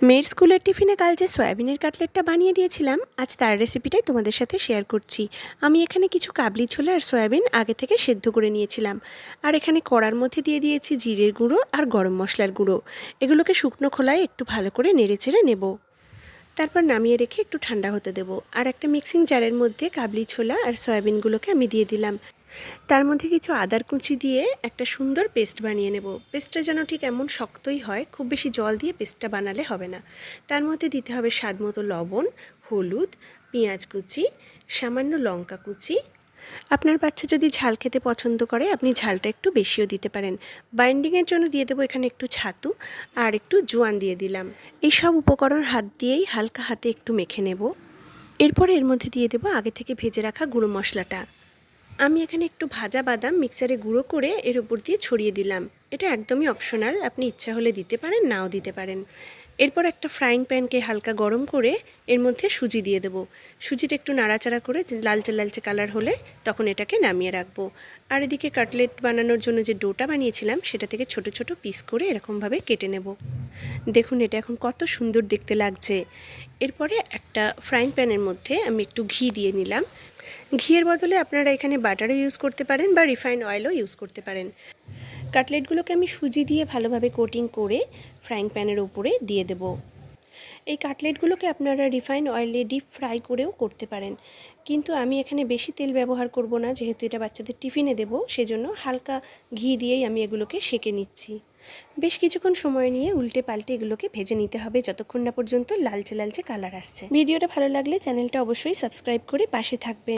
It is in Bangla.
মেয়ের স্কুলের টিফিনে কাল যে সয়াবিনের কাটলেটটা বানিয়ে দিয়েছিলাম, আজ তার রেসিপিটাই তোমাদের সাথে শেয়ার করছি। আমি এখানে কিছু কাবলি ছোলা আর সয়াবিন আগে থেকে সেদ্ধ করে নিয়েছিলাম, আর এখানে কড়ার মধ্যে দিয়ে দিয়েছি জিরের গুঁড়ো আর গরম মশলার গুঁড়ো। এগুলোকে শুকনো খোলায় একটু ভালো করে নেড়েচেড়ে নেব। তারপর নামিয়ে রেখে একটু ঠান্ডা হতে দেব। আর একটা মিক্সিং জারের মধ্যে কাবলি ছোলা আর সয়াবিনগুলোকে আমি দিয়ে দিলাম। তার মধ্যে কিছু আদার কুচি দিয়ে একটা সুন্দর পেস্ট বানিয়ে নেব। পেস্টটা যেন ঠিক এমন শক্তই হয়, খুব বেশি জল দিয়ে পেস্টটা বানালে হবে না। তার মধ্যে দিতে হবে স্বাদ মতো লবণ, হলুদ, পেঁয়াজ কুচি, সামান্য লঙ্কা কুচি। আপনার বাচ্চা যদি ঝাল খেতে পছন্দ করে আপনি ঝালটা একটু বেশিও দিতে পারেন। বাইন্ডিংয়ের জন্য দিয়ে দেবো এখানে একটু ছাতু আর একটু জোয়ান দিয়ে দিলাম। এই সব উপকরণ হাত দিয়েই হালকা হাতে একটু মেখে নেব। এরপর এর মধ্যে দিয়ে দেবো আগে থেকে ভেজে রাখা গুঁড়ো মশলাটা। আমি এখানে একটু ভাজা বাদাম মিক্সারে গুঁড়ো করে এর উপর দিয়ে ছড়িয়ে দিলাম। এটা একদমই অপশনাল, আপনি ইচ্ছা হলে দিতে পারেন, নাও দিতে পারেন। এরপর একটা ফ্রাইং প্যানকে হালকা গরম করে এর মধ্যে সুজি দিয়ে দেবো। সুজিটা একটু নাড়াচাড়া করে লালচে লালচে কালার হলে তখন এটাকে নামিয়ে রাখবো। আর এদিকে কাটলেট বানানোর জন্য যে ডোটা বানিয়েছিলাম সেটা থেকে ছোট ছোট পিস করে এরকমভাবে কেটে নেব। দেখুন এটা এখন কত সুন্দর দেখতে লাগছে। এরপরে একটা ফ্রাইং প্যানের মধ্যে আমি একটু ঘি দিয়ে নিলাম। ঘিয়ের বদলে আপনারা এখানে বাটারও ইউজ করতে পারেন বা রিফাইন্ড অয়েলও ইউজ করতে পারেন। কাটলেটগুলোকে আমি সুজি দিয়ে ভালোভাবে কোটিং করে ফ্রাইং প্যানের উপরে দিয়ে দেব। এই কাটলেটগুলোকে আপনারা রিফাইন্ড অয়েলে ডিপ ফ্রাই করেও করতে পারেন, কিন্তু আমি এখানে বেশি তেল ব্যবহার করব না, যেহেতু এটা বাচ্চাদের টিফিনে দেবো, সেজন্য হালকা ঘি দিয়েই আমি এগুলোকে সেঁকে নিচ্ছি। বেশ কিছুক্ষণ সময় নিয়ে উল্টে পাল্টে এগুলোকে ভেজে নিতে হবে যতক্ষণ না পর্যন্ত লালচে লালচে কালার আসছে। ভিডিওটা ভালো লাগলে চ্যানেলটা অবশ্যই সাবস্ক্রাইব করে পাশে থাকবেন।